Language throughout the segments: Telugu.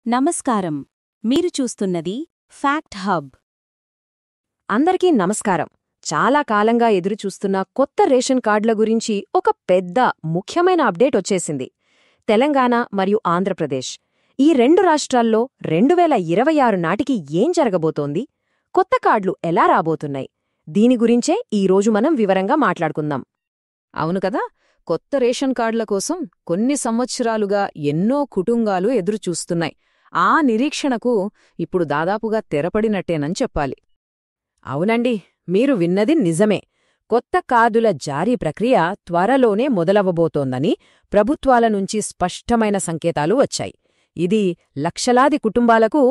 నమస్కారం. మీరు చూస్తున్నది ఫ్యాక్ట్ హబ్. అందరికీ నమస్కారం. చాలా కాలంగా ఎదురుచూస్తున్న కొత్త రేషన్ కార్డుల గురించి ఒక పెద్ద ముఖ్యమైన అప్డేట్ వచ్చేసింది. తెలంగాణ మరియు ఆంధ్రప్రదేశ్ ఈ రెండు రాష్ట్రాల్లో 2026 నాటికి ఏం జరగబోతోంది, కొత్త కార్డులు ఎలా రాబోతున్నాయి, దీని గురించే ఈరోజు మనం వివరంగా మాట్లాడుకుందాం. అవును కదా, కొత్త రేషన్ కార్డుల కోసం కొన్ని సంవత్సరాలుగా ఎన్నో కుటుంబాలు ఎదురుచూస్తున్నాయి. ఆ నిరీక్షణకు ఇప్పుడు దాదాపుగా తెరపడినట్టేనని చెప్పాలి. అవునండి, మీరు విన్నది నిజమే. కొత్త కార్డుల జారీ ప్రక్రియ త్వరలోనే మొదలవబోతోందని ప్రభుత్వాల నుంచి స్పష్టమైన సంకేతాలు వచ్చాయి. ఇది లక్షలాది కుటుంబాలకు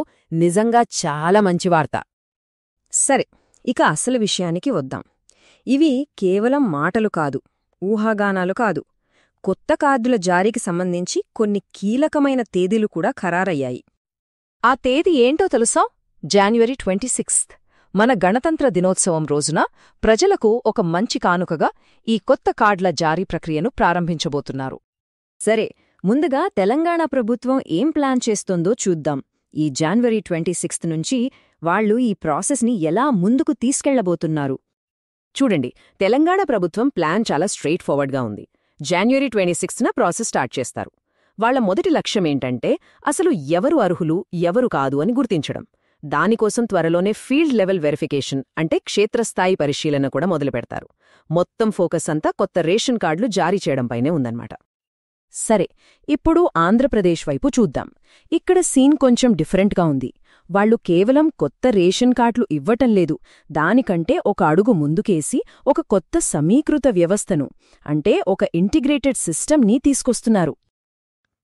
నిజంగా చాలా మంచి వార్త. సరే, ఇక అసలు విషయానికి వద్దాం. ఇవి కేవలం మాటలు కాదు, ఊహాగానాలు కాదు. కొత్త కార్డుల జారీకి సంబంధించి కొన్ని కీలకమైన తేదీలు కూడా ఖరారయ్యాయి. ఆ తేదీ ఏంటో తెలుసా? January 26th, మన గణతంత్ర దినోత్సవం రోజున ప్రజలకు ఒక మంచి కానుకగా ఈ కొత్త కార్డుల జారీ ప్రక్రియను ప్రారంభించబోతున్నారు. సరే, ముందుగా తెలంగాణ ప్రభుత్వం ఏం ప్లాన్ చేస్తోందో చూద్దాం. ఈ January 26th నుంచి వాళ్లు ఈ ప్రాసెస్ని ఎలా ముందుకు తీసుకెళ్లబోతున్నారు చూడండి. తెలంగాణ ప్రభుత్వం ప్లాన్ చాలా స్ట్రెయిట్ ఫార్వర్డ్గా ఉంది. January 26న ప్రాసెస్ స్టార్ట్ చేస్తారు. వాళ్ల మొదటి లక్ష్యమేంటంటే అసలు ఎవరు అర్హులు, ఎవరు కాదు అని గుర్తించడం. దానికోసం త్వరలోనే ఫీల్డ్ లెవెల్ వెరిఫికేషన్ అంటే క్షేత్రస్థాయి పరిశీలన కూడా మొదలుపెడతారు. మొత్తం ఫోకస్ అంతా కొత్త రేషన్ కార్డులు జారీ చేయడంపైనే ఉందన్నమాట. సరే, ఇప్పుడు ఆంధ్రప్రదేశ్ వైపు చూద్దాం. ఇక్కడ సీన్ కొంచెం డిఫరెంట్గా ఉంది. వాళ్లు కేవలం కొత్త రేషన్ కార్డులు ఇవ్వటం లేదు, దానికంటే ఒక అడుగు ముందుకేసి ఒక కొత్త సమీకృత వ్యవస్థను, అంటే ఒక ఇంటిగ్రేటెడ్ సిస్టమ్ని తీసుకొస్తున్నారు.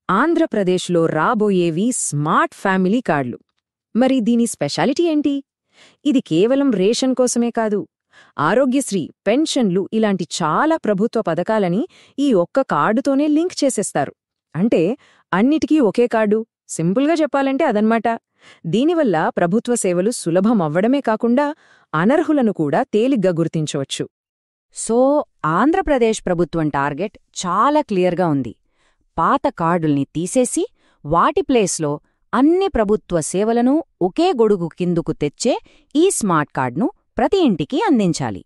ఆంధ్రప్రదేశ్లో రాబోయేవి స్మార్ట్ ఫ్యామిలీ కార్డులు. మరి దీని స్పెషాలిటీ ఏంటి? ఇది కేవలం రేషన్ కోసమే కాదు, ఆరోగ్యశ్రీ, పెన్షన్లు ఇలాంటి చాలా ప్రభుత్వ పథకాలని ఈ ఒక్క కార్డుతోనే లింక్ చేసేస్తారు. అంటే అన్నిటికీ ఒకే కార్డు. సింపుల్గా చెప్పాలంటే అదన్మాట. దీనివల్ల ప్రభుత్వ సేవలు సులభం అవ్వడమే కాకుండా అనర్హులను కూడా తేలిగ్గా గుర్తించవచ్చు. సో ఆంధ్రప్రదేశ్ ప్రభుత్వం టార్గెట్ చాలా క్లియర్గా ఉంది. పాత కార్డుల్ని తీసేసి వాటి ప్లేస్లో అన్ని ప్రభుత్వ సేవలను ఒకే గొడుగు కిందుకు తెచ్చే ఈ స్మార్ట్ కార్డును ప్రతి ఇంటికి అందించాలి.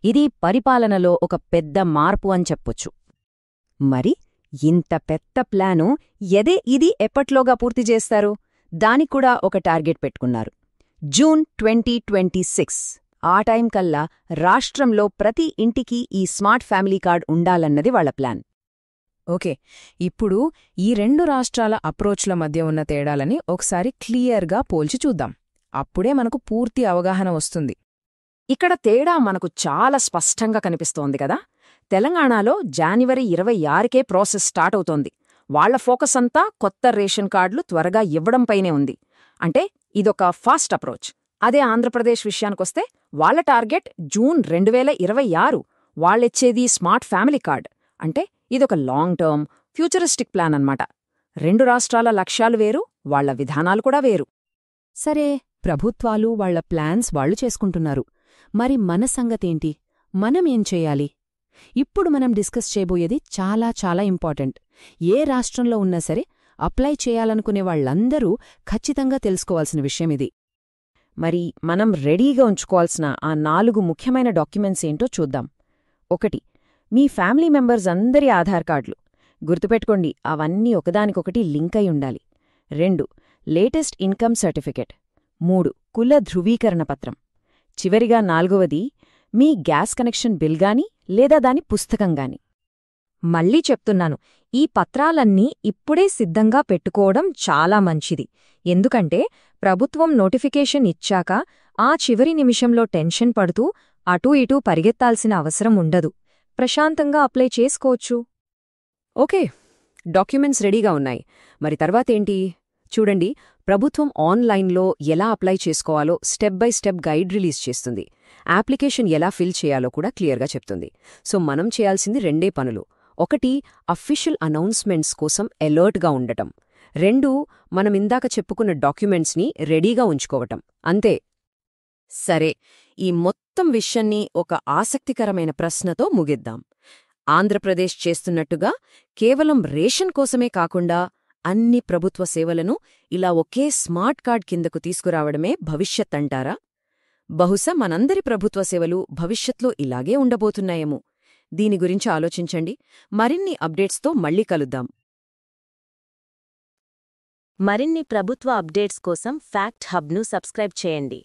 ఇది పరిపాలనలో ఒక పెద్ద మార్పు అని చెప్పొచ్చు. మరి ఇంత పెద్ద ప్లాను ఇది ఎప్పట్లోగా పూర్తి చేస్తారు? దానిక్కూడా ఒక టార్గెట్ పెట్టుకున్నారు. June 2026. ఆ టైం కల్లా రాష్ట్రంలో ప్రతి ఇంటికి ఈ స్మార్ట్ ఫ్యామిలీ కార్డ్ ఉండాలన్నది వాళ్ల ప్లాన్. ఓకే, ఇప్పుడు ఈ రెండు రాష్ట్రాల అప్రోచ్ల మధ్య ఉన్న తేడాలని ఒకసారి క్లియర్గా పోల్చి చూద్దాం. అప్పుడే మనకు పూర్తి అవగాహన వస్తుంది. ఇక్కడ తేడా మనకు చాలా స్పష్టంగా కనిపిస్తోంది కదా. తెలంగాణలో January 26కే ప్రాసెస్ స్టార్ట్ అవుతోంది. వాళ్ల ఫోకస్ అంతా కొత్త రేషన్ కార్డులు త్వరగా ఇవ్వడంపైనే ఉంది. అంటే ఇదొక ఫాస్ట్ అప్రోచ్. అదే ఆంధ్రప్రదేశ్ విషయానికొస్తే వాళ్ల టార్గెట్ June 2026. వాళ్ళిచ్చేది స్మార్ట్ ఫ్యామిలీ కార్డ్. అంటే ఇదొక లాంగ్ టర్మ్, ఫ్యూచరిస్టిక్ ప్లాన్ అన్నమాట. రెండు రాష్ట్రాల లక్ష్యాలు వేరు, వాళ్ల విధానాలు కూడా వేరు. సరే, ప్రభుత్వాలు వాళ్ల ప్లాన్స్ వాళ్లు చేసుకుంటున్నారు. మరి మన సంగతేంటి? మనమేం చెయ్యాలి? ఇప్పుడు మనం డిస్కస్ చేయబోయేది చాలా చాలా ఇంపార్టెంట్. ఏ రాష్ట్రంలో ఉన్నా సరే అప్లై చేయాలనుకునే వాళ్లందరూ ఖచ్చితంగా తెలుసుకోవాల్సిన విషయమిది. మరి మనం రెడీగా ఉంచుకోవాల్సిన ఆ 4 ముఖ్యమైన డాక్యుమెంట్స్ ఏంటో చూద్దాం. 1. మీ ఫ్యామిలీ మెంబర్స్ అందరి ఆధార్ కార్డులు. గుర్తుపెట్టుకోండి, అవన్నీ ఒకదానికొకటి లింక్ అయి ఉండాలి. 2. Latest income certificate. 3. కుల ధృవీకరణ పత్రం. చివరిగా 4వది మీ గ్యాస్ కనెక్షన్ బిల్ గాని లేదా దాని పుస్తకంగాని. మళ్ళీ చెప్తున్నాను, ఈ పత్రాలన్నీ ఇప్పుడే సిద్ధంగా పెట్టుకోవడం చాలా మంచిది. ఎందుకంటే ప్రభుత్వం నోటిఫికేషన్ ఇచ్చాక ఆ చివరి నిమిషంలో టెన్షన్ పడుతూ అటూ ఇటూ పరిగెత్తాల్సిన అవసరం ఉండదు. ప్రశాంతంగా అప్లై చేసుకోవచ్చు. ఓకే, డాక్యుమెంట్స్ రెడీగా ఉన్నాయి. మరి తర్వాతేంటి? చూడండి, ప్రభుత్వం ఆన్లైన్లో ఎలా అప్లై చేసుకోవాలో step by step guide release చేస్తుంది. అప్లికేషన్ ఎలా ఫిల్ చేయాలో కూడా క్లియర్గా చెప్తుంది. సో మనం చేయాల్సింది 2 పనులు. 1. అఫీషియల్ అనౌన్స్మెంట్స్ కోసం అలర్ట్గా ఉండటం. 2. మనమిందాక చెప్పుకున్న డాక్యుమెంట్స్ని రెడీగా ఉంచుకోవటం. అంతే. సరే, ఈ మొత్తం విషయాన్ని ఒక ఆసక్తికరమైన ప్రశ్నతో ముగిద్దాం. ఆంధ్రప్రదేశ్ చేస్తున్నట్టుగా కేవలం రేషన్ కోసమే కాకుండా అన్ని ప్రభుత్వ సేవలను ఇలా ఒకే స్మార్ట్ కార్డ్ కిందకు తీసుకురావడమే భవిష్యత్ అంటారా? బహుశా మనందరి ప్రభుత్వ సేవలు భవిష్యత్లో ఇలాగే ఉండబోతున్నాయేమో. దీని గురించి ఆలోచించండి. మరిన్ని అప్డేట్స్తో మళ్ళీ కలుద్దాం. మరిన్ని ప్రభుత్వ అప్డేట్స్ కోసం ఫ్యాక్ట్ హబ్ను సబ్స్క్రైబ్ చేయండి.